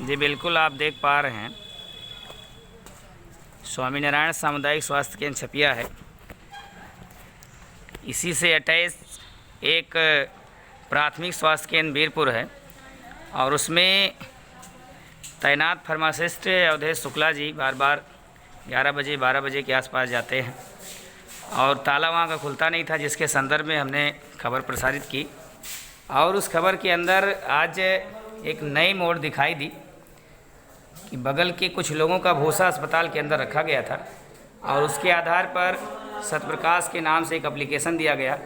जी बिल्कुल, आप देख पा रहे हैं स्वामीनारायण सामुदायिक स्वास्थ्य केंद्र छपिया है। इसी से अटैच एक प्राथमिक स्वास्थ्य केंद्र वीरपुर है और उसमें तैनात फार्मासिस्ट अवधेश शुक्ला जी बार बार 11 बजे 12 बजे के आसपास जाते हैं और ताला वहाँ का खुलता नहीं था, जिसके संदर्भ में हमने खबर प्रसारित की और उस खबर के अंदर आज एक नई मोड़ दिखाई दी कि बगल के कुछ लोगों का भूसा अस्पताल के अंदर रखा गया था और उसके आधार पर सत्यप्रकाश के नाम से एक एप्लीकेशन दिया गया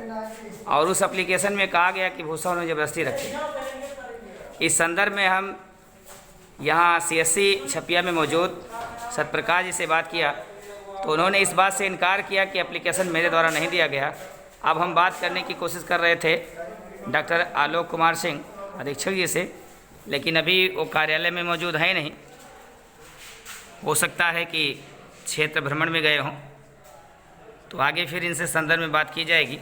और उस एप्लीकेशन में कहा गया कि भूसा उन्होंने ज़बरदस्ती रखे। इस संदर्भ में हम यहाँ CSC छपिया में मौजूद सत्यप्रकाश जी से बात किया तो उन्होंने इस बात से इनकार किया कि एप्लीकेशन मेरे द्वारा नहीं दिया गया। अब हम बात करने की कोशिश कर रहे थे डॉक्टर आलोक कुमार सिंह अधीक्षक जी से, लेकिन अभी वो कार्यालय में मौजूद है नहीं। हो सकता है कि क्षेत्र भ्रमण में गए हों, तो आगे फिर इनसे संदर्भ में बात की जाएगी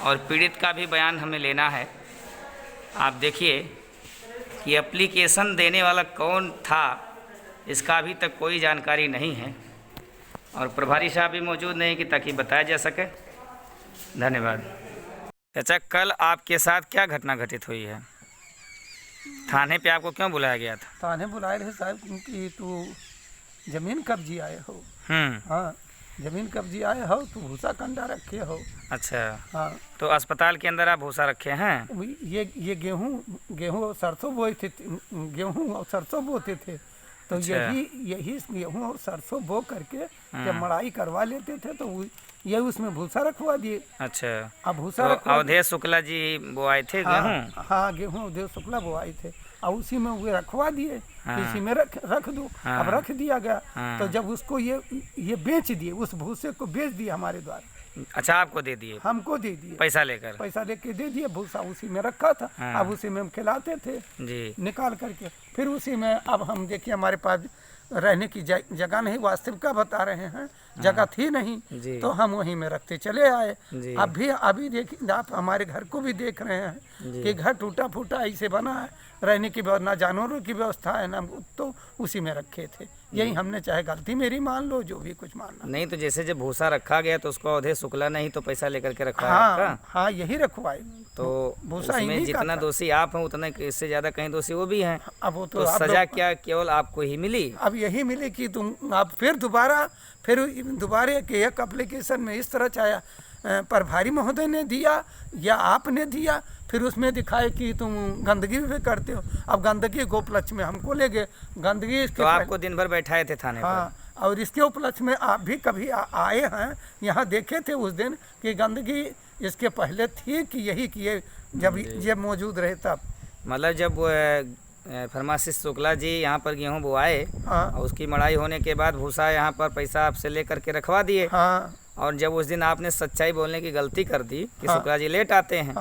और पीड़ित का भी बयान हमें लेना है। आप देखिए कि एप्लीकेशन देने वाला कौन था, इसका अभी तक कोई जानकारी नहीं है और प्रभारी साहब भी मौजूद नहीं कि ताकि बताया जा सके। धन्यवाद। चाचा, कल आपके साथ क्या घटना घटित हुई है? थाने पे आपको क्यों बुलाया गया था? थाने बुलाए रहे साहब क्योंकि तू जमीन कब्जी आए हो। हाँ, जमीन कब्जी आए हो तो भूसा कंडा रखे हो। अच्छा। हाँ, तो अस्पताल के अंदर आप भूसा रखे हैं? ये गेहूँ और सरसों बोए थे, गेहूँ और सरसों बोते थे तो अच्छा। यही गेहूँ और सरसों बो करके जब मड़ाई करवा लेते थे तो ये उसमें भूसा रखवा दिए। अच्छा। अब भूसा तो अवधेश शुक्ला जी वो आए थे गेहूँ? हाँ, गेहूँ अवधेश शुक्ला वो आए थे और उसी में वो रखवा दिए। इसी में रख दो। अब रख दिया गया तो जब उसको ये बेच दिए, उस भूसे को बेच दिए हमारे द्वारा। अच्छा, आपको दे दिए? हमको दे दिए, पैसा लेकर? पैसा लेके दे दिए। भूसा उसी में रखा था। अब उसी में हम खिलाते थे जी, निकाल करके। फिर उसी में अब हम देखिए हमारे पास रहने की जगह नहीं, वास्तविक का बता रहे हैं, जगह थी नहीं तो हम वहीं में रखते चले आए। अभी देखिए आप हमारे घर को भी देख रहे हैं कि घर टूटा फूटा ऐसे बना है, रहने की व्यवस्था ना जानवरों की व्यवस्था है ना, तो उसी में रखे थे। यही हमने, चाहे गलती मेरी मान लो, जो भी कुछ मानना। नहीं तो जैसे जब भूसा रखा गया तो उसको अवधेश शुक्ला नहीं तो पैसा लेकर के रखवाया? हाँ, यही रखवाए। तो भूसा उसमें जितना दोषी आप हैं उतना इससे ज्यादा कहीं दोषी वो भी हैं। अब वो तो सजा क्या केवल आपको ही मिली? अब यही मिली कि तुम आप फिर दोबारा के एक एप्लीकेशन में इस तरह चाहे प्रभारी महोदय ने दिया या आपने दिया, फिर उसमें दिखाए कि तुम गंदगी भी करते हो। अब गंदगी के उपलक्ष्य में हमको ले गए। गंदगी तो आपको दिन भर बैठाए थे थाने पर? और इसके उपलक्ष्य में आप भी कभी आए हैं यहाँ, देखे थे उस दिन कि गंदगी इसके पहले थी कि यही किए जब मौजूद रहे तब? मतलब जब फार्मासिस्ट शुक्ला जी यहाँ पर गेहूँ बोआए और उसकी मड़ाई होने के बाद भूसा यहाँ पर पैसा आपसे ले करके रखवा दिए। और जब उस दिन आपने सच्चाई बोलने की गलती कर दी कि शुक्ला जी लेट आते हैं,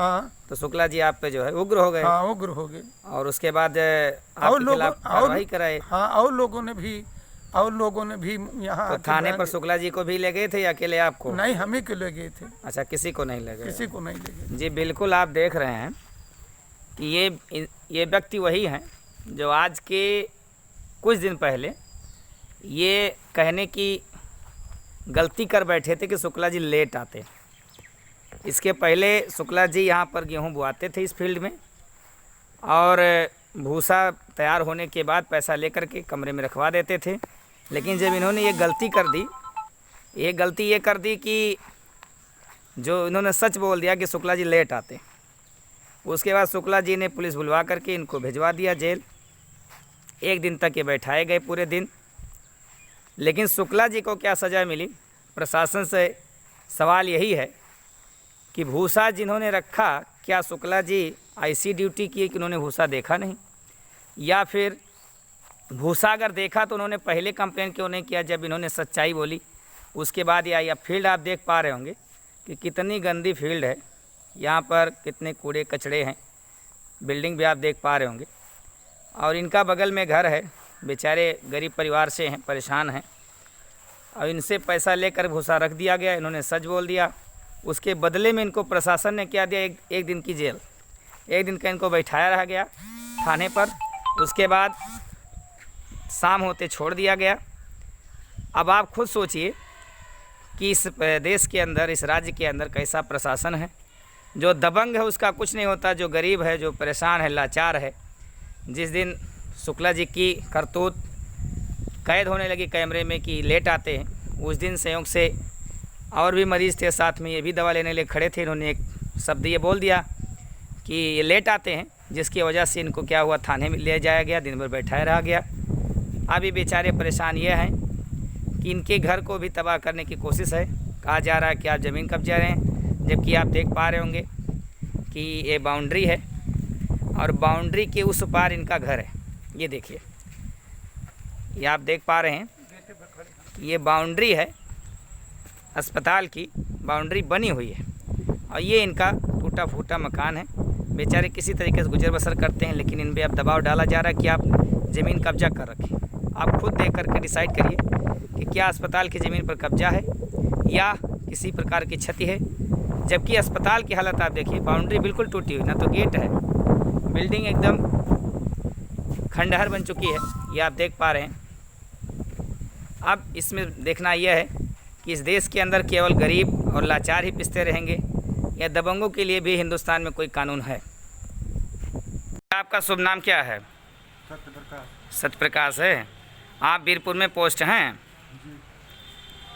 तो शुक्ला जी आप पे जो है उग्र हो गए। उग्र हो गए और उसके बाद आपके खिलाफ कार्रवाई कराए। और लोगों ने भी यहाँ तो थाने पर शुक्ला जी को भी ले गए थे या अकेले आपको? नहीं, हम ही को ले गए थे। अच्छा, किसी को नहीं ले गए? किसी को नहीं ले गए। जी बिल्कुल, आप देख रहे हैं कि ये व्यक्ति वही हैं जो आज के कुछ दिन पहले ये कहने की गलती कर बैठे थे कि शुक्ला जी लेट आते। इसके पहले शुक्ला जी यहाँ पर गेहूँ बोआते थे इस फील्ड में और भूसा तैयार होने के बाद पैसा लेकर के कमरे में रखवा देते थे। लेकिन जब इन्होंने ये गलती कर दी कि जो इन्होंने सच बोल दिया कि शुक्ला जी लेट आते, उसके बाद शुक्ला जी ने पुलिस बुलवा करके इनको भिजवा दिया जेल। 1 दिन तक ये बैठाए गए पूरे दिन। लेकिन शुक्ला जी को क्या सज़ा मिली? प्रशासन से सवाल यही है कि भूसा जिन्होंने रखा, क्या शुक्ला जी ऐसी ड्यूटी की कि उन्होंने भूसा देखा नहीं, या फिर भूसा अगर देखा तो उन्होंने पहले कंप्लेन क्यों नहीं किया जब इन्होंने सच्चाई बोली? उसके बाद या फील्ड आप देख पा रहे होंगे कि कितनी गंदी फील्ड है, यहाँ पर कितने कूड़े कचड़े हैं, बिल्डिंग भी आप देख पा रहे होंगे। और इनका बगल में घर है, बेचारे गरीब परिवार से हैं, परेशान हैं और इनसे पैसा लेकर भूसा रख दिया गया। इन्होंने सच बोल दिया। उसके बदले में इनको प्रशासन ने क्या दिया? एक दिन की जेल, 1 दिन का इनको बैठाया रहा गया थाने पर। उसके बाद शाम होते छोड़ दिया गया। अब आप खुद सोचिए कि इस देश के अंदर, इस राज्य के अंदर कैसा प्रशासन है। जो दबंग है उसका कुछ नहीं होता, जो गरीब है, जो परेशान है, लाचार है। जिस दिन शुक्ला जी की करतूत कैद होने लगी कैमरे में कि लेट आते हैं, उस दिन संयोग से और भी मरीज़ थे साथ में, ये भी दवा लेने लिए खड़े थे। इन्होंने एक शब्द ये बोल दिया कि ये लेट आते हैं, जिसकी वजह से इनको क्या हुआ, थाने में ले जाया गया, दिन भर बैठाया रहा गया। अभी बेचारे परेशान ये हैं कि इनके घर को भी तबाह करने की कोशिश है। कहा जा रहा है कि आप ज़मीन कब्जा रहे हैं, जबकि आप देख पा रहे होंगे कि ये बाउंड्री है और बाउंड्री के उस पार इनका घर है। ये देखिए, ये आप देख पा रहे हैं, ये बाउंड्री है, अस्पताल की बाउंड्री बनी हुई है और ये इनका टूटा फूटा मकान है। बेचारे किसी तरीके से गुजर बसर करते हैं, लेकिन इन पे अब दबाव डाला जा रहा है कि आप ज़मीन कब्जा कर रखें। आप खुद देख करके डिसाइड करिए कि क्या अस्पताल की ज़मीन पर कब्जा है या किसी प्रकार की क्षति है। जबकि अस्पताल की हालत आप देखिए, बाउंड्री बिल्कुल टूटी हुई, ना तो गेट है, बिल्डिंग एकदम खंडहर बन चुकी है, ये आप देख पा रहे हैं। अब इसमें देखना यह है कि इस देश के अंदर केवल गरीब और लाचार ही पिसते रहेंगे या दबंगों के लिए भी हिंदुस्तान में कोई कानून है। आपका शुभ नाम क्या है? सत्यप्रकाश है। आप बीरपुर में पोस्ट हैं?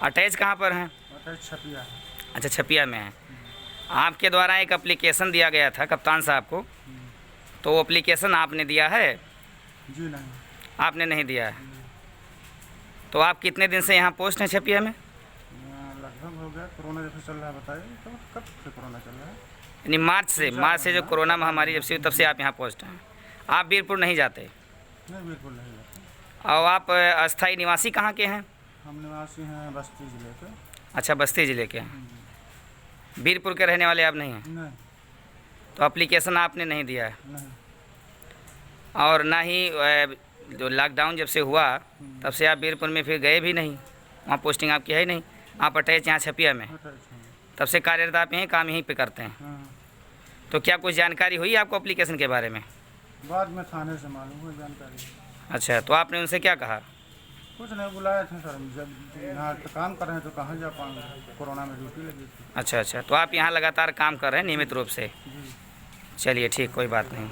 अटैच कहाँ पर हैं? छपिया। अच्छा, छपिया में है। आपके द्वारा एक एप्लीकेशन दिया गया था कप्तान साहब को, तो वो एप्लीकेशन आपने दिया है? जी नहीं, आपने नहीं दिया है। तो आप कितने दिन से यहाँ पोस्ट हैं छपिया में? लगभग हो गया, कोरोना जब से चल रहा है, बताइए तो कब से कोरोना चल रहा है? यानी मार्च से जो कोरोना महामारी जब से, तब से आप यहाँ पोस्ट हैं। आप बीरपुर नहीं जाते? नहीं, बिल्कुल नहीं जाते। और आप अस्थाई निवासी कहाँ के हैं? हम निवासी हैं बस्ती जिले के। अच्छा, बस्ती ज़िले के हैं। बीरपुर के रहने वाले आप नहीं हैं? नहीं। तो एप्लीकेशन आपने नहीं दिया है? नहीं। और ना ही जो लॉकडाउन जब से हुआ तब से आप बीरपुर में फिर गए भी नहीं, वहाँ पोस्टिंग आपकी है ही नहीं। आप अटैच यहाँ छपिया में, तब से कार्यरत आप यहीं काम यहीं पे करते हैं। हाँ। तो क्या कुछ जानकारी हुई आपको एप्लीकेशन के बारे में? बाद में थाने से मालूम हुई जानकारी। अच्छा, तो आपने उनसे क्या कहा? कुछ नहीं, बुलाया था सर, जब यहाँ काम कर रहे हैं तो कहाँ जा पाएंगे, कोरोना में ड्यूटी लगी थी। अच्छा, तो आप यहाँ लगातार काम कर रहे हैं नियमित रूप से? जी। चलिए ठीक, कोई बात नहीं।